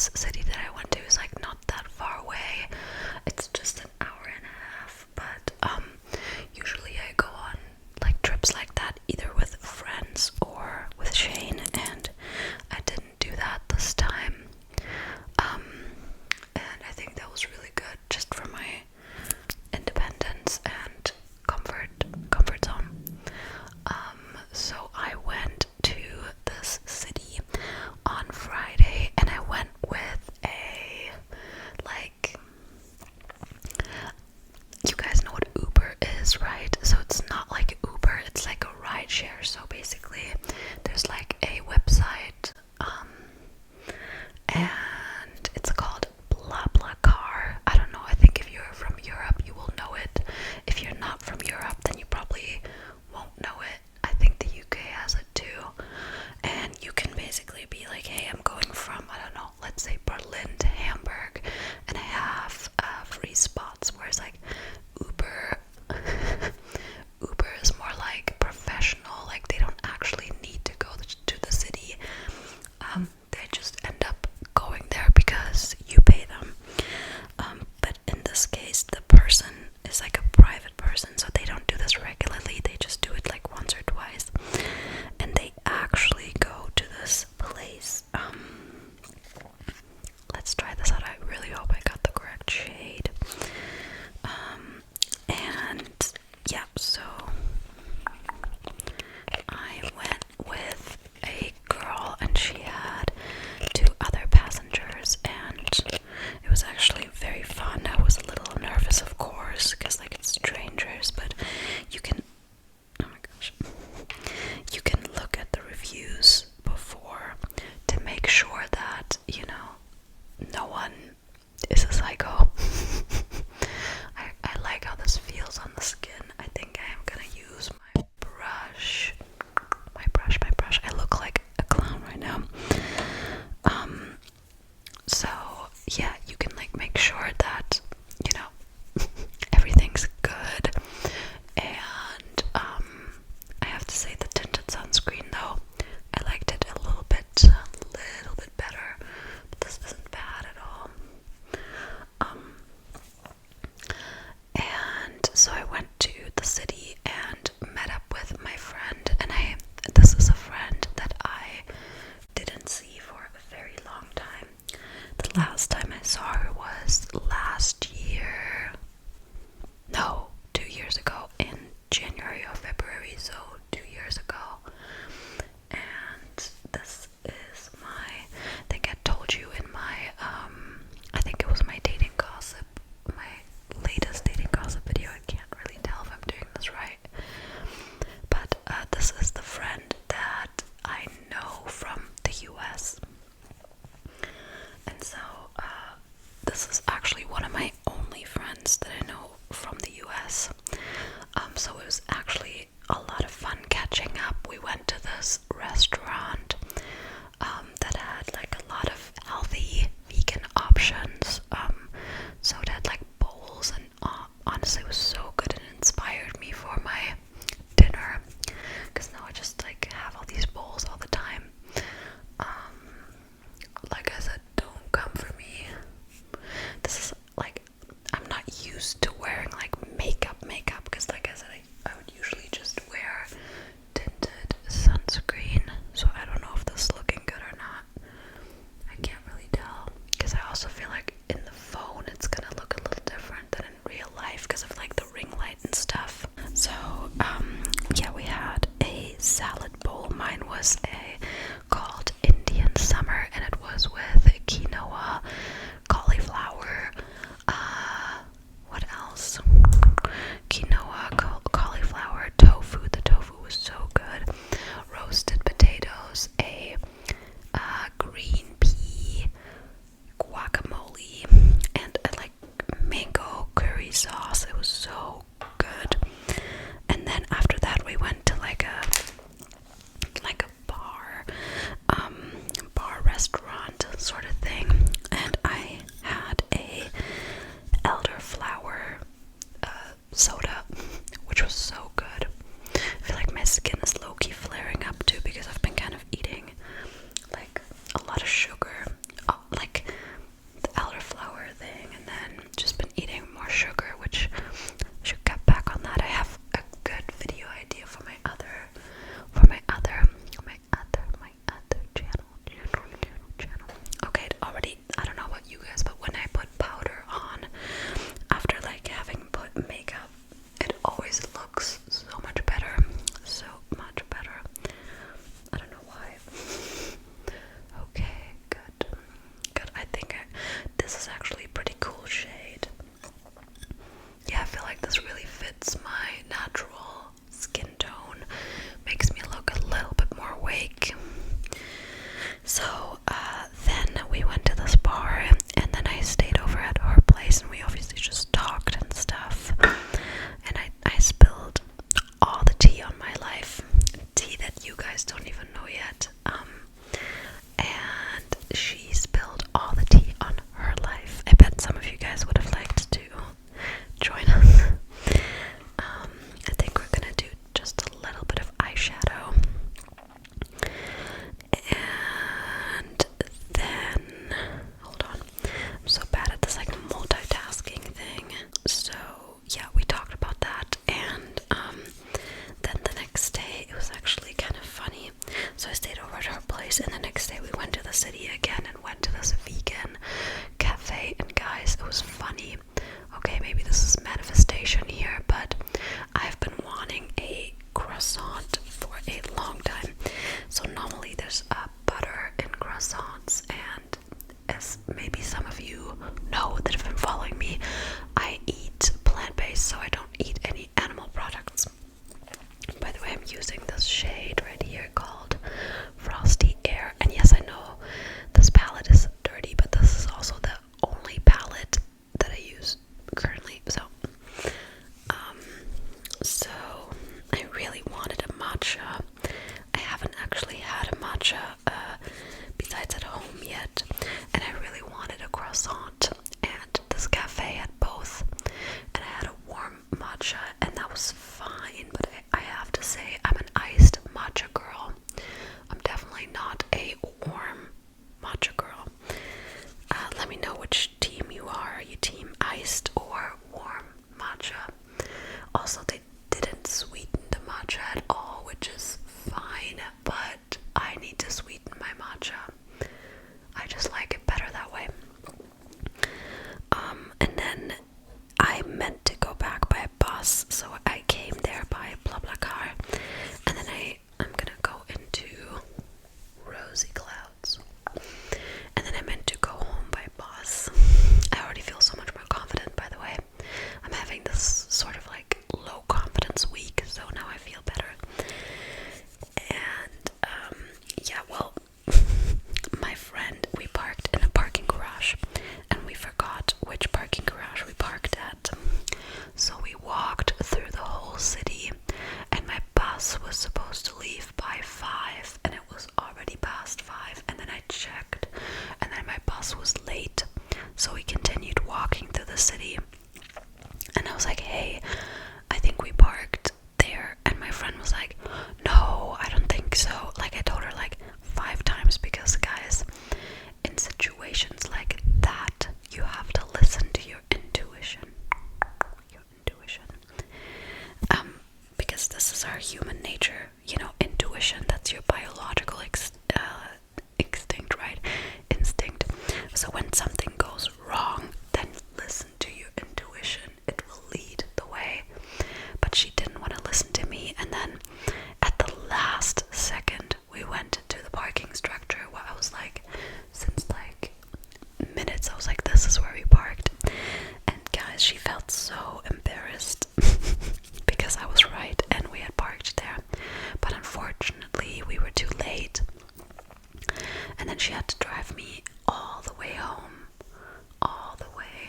this city that I went to is like not that far away. It's just an hour and a half, but usually I go on like trips like that either with friends or with Shane, and I didn't do that this time. And I think that was really good just for my independence and comfort zone. So I went to this city on Friday, and I went with a, like, you guys know what Uber is, right? So it's not like Uber, it's like a ride share. So basically there's like a website, and it's called blah blah car. I don't know, I think if you're from Europe you will know it. If you're not from Europe then you probably won't know it. I think the UK has it too, and you can basically be like, hey, I'm going from, I don't know, let's say Berlin to Hamburg, and I have free spots. Whereas like Uber Uber is more like professional, like they don't actually need to go to the city. They just end up going already, I don't know about you guys, but when I put powder on after like having put makeup, it always looks so much better. So much better. I don't know why. Okay, good. Good. I think this is actually a pretty cool shade. Yeah, I feel like this really fits my natural skin tone. Makes me look a little bit more awake. So then we went to this bar, and then I stayed over at her place, and we obviously just talked and stuff. And I spilled all the tea on my life, tea that you guys don't even know yet. And she spilled all the tea on her life. I bet some of you guys would have liked to join us. I think we're gonna do just a little bit of eyeshadow. And then, hold on, I'm so bad at this like multitasking thing. So yeah, we talked about that, and then the next day, it was actually kind of funny. So I stayed over at her place, and the next day we went to the city again and went to this vegan cafe, and guys, it was funny. Okay, maybe this is manifestation here, but I've been wanting a croissant for a long time. So normally there's butter in croissants, and as maybe some of you know that have been following me, I eat plant-based, so I don't eat any animal products. By the way, I'm using this shade right here called Frosty Air, and yes, I know this palette is dirty, but this is also the only palette that I use currently. So I really wanted a matcha. I haven't actually had a matcha besides at home yet, and I really wanted a croissant, and this cafe had both, and I had a warm matcha, and that was fine, but I have to say I'm an iced matcha girl. I'm definitely not a warm matcha girl. Let me know which team you are. Are you team iced or warm matcha? Also, they didn't sweeten the matcha at all, which is fine, but I need to sweeten my matcha. I just like it better that way. And then I meant to go back by a bus, so I came there by BlaBlaCar, and then I'm gonna go into rosy clouds, and then I meant to go home by bus. I already feel so much more confident, by the way. I'm having this sort of like low confidence week, so now I feel better. And yeah, well, my friend, we parked in a parking garage, and we forgot which parking garage we parked at. So we walked through the whole city, and my bus was supposed to leave by 5, and it was already past 5, and then I checked, and then my bus was late. So we continued walking through the city, and I was like, hey, I think we parked there, and my friend was like, no, I don't think so. Like, I told her like 5 times, because guys, in situations like that, you have to listen to your intuition. Because this is our human nature, you know, intuition. That's your biological instinct, right? Instinct. So when something goes wrong, then listen to your intuition. It will lead the way. But she didn't want to listen to me, and then at the last second, we went to the parking structure where I was like, since like minutes, I was like, this is where we parked. And guys, she felt so embarrassed because I was right and we had parked there. But unfortunately, we were too late. And then she had to drive me all the way home. All the way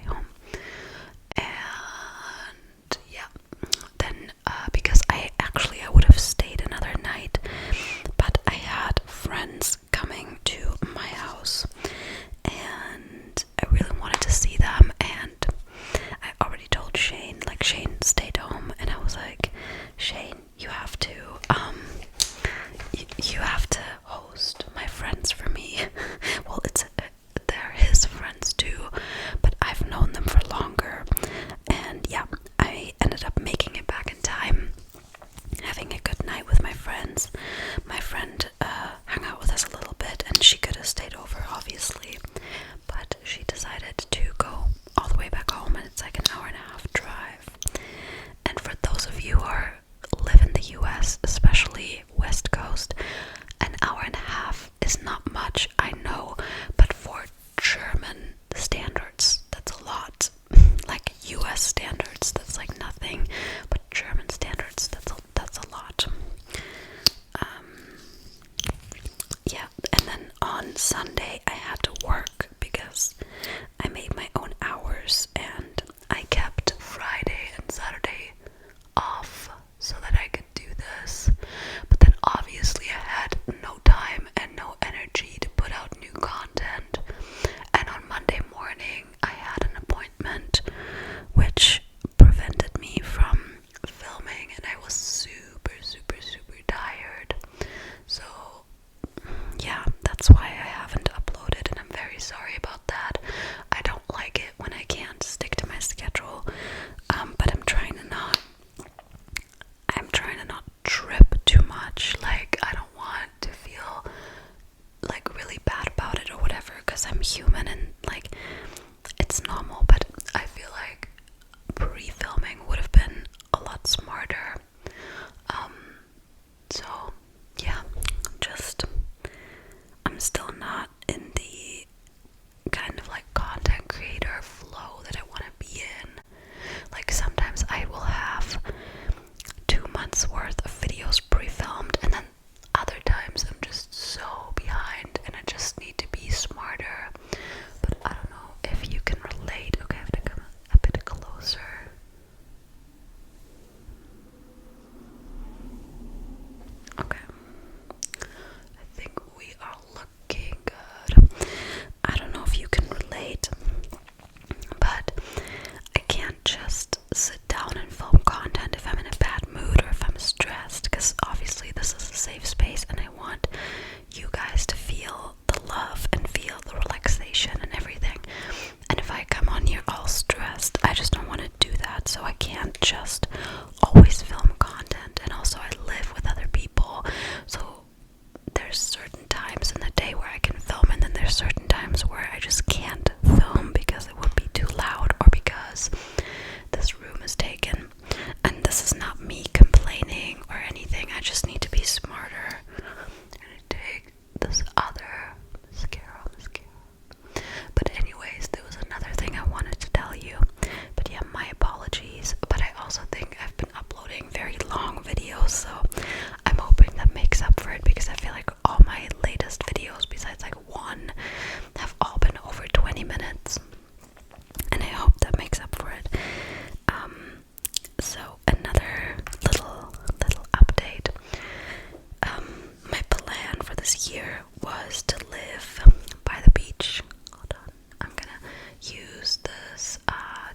home. And yeah, then because I would have stayed another night, but I had friends coming to my house, and I really wanted to see them, and I already told Shane, like Shane stayed home, and I was like, Shane, you have to you have to host my friends for me. Well, they're his friends too, but I've known them for longer, and yeah, I ended up making it back in time, having a good night with my friends. My friend yeah, and then on Sunday I had to work because I made my own hours, and I kept Friday and Saturday off so that I could do this. But then obviously I had no time and no energy to put out new content. And on Monday morning I had an appointment which prevented me from filming, and I was super tired. So yeah, that's why I haven't uploaded, and I'm very sorry about that. I don't like it when I can't stick to my schedule, but I'm trying to not trip too much. Like, I don't want to feel like really bad about it or whatever, because I'm human and like it's normal. But I feel like pre-filming would have been a lot smarter. So yeah, just I'm still not in the kind of like content creator flow that I want to be in. Like, sometimes I will have 2 months worth of videos pre-filmed, and then other times I'm just so behind and I just need to be smarter. But I don't know if you can relate. Okay, I have to come a bit closer. Okay, I think we are looking good. I don't know if you can relate, but I can't just sit down and film content if I'm in a bad mood or if I'm stressed, because obviously this is a safe space and I want you guys to feel the love and feel the relaxation and everything. And if I come on here all stressed, I just don't want to do that. So I can't just always film content, and also I live with other people, so there's certain times in the day where I can film, and then there's certain times where I just can't film because it would be too loud or because this room is taken. And this is not me complaining or anything, I just need to be smarter. I'm gonna take this other mascara. But anyways, there was another thing I wanted to tell you. But yeah, my apologies. But I also think I've been uploading very long videos, so I'm hoping that makes up for it, because I feel like all my latest videos, besides like one, have all been over 20 minutes. And I hope that makes up for it. So another little update. My plan for this year was to live by the beach. Hold on, I'm gonna use this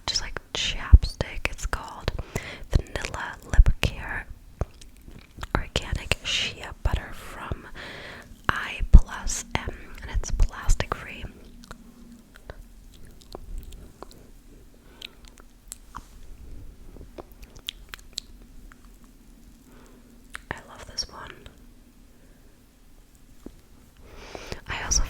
just like chapstick. It's called Vanilla Lip Care Organic Shea Butter from I+M, and it's plastic free. I love this one. I also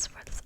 for the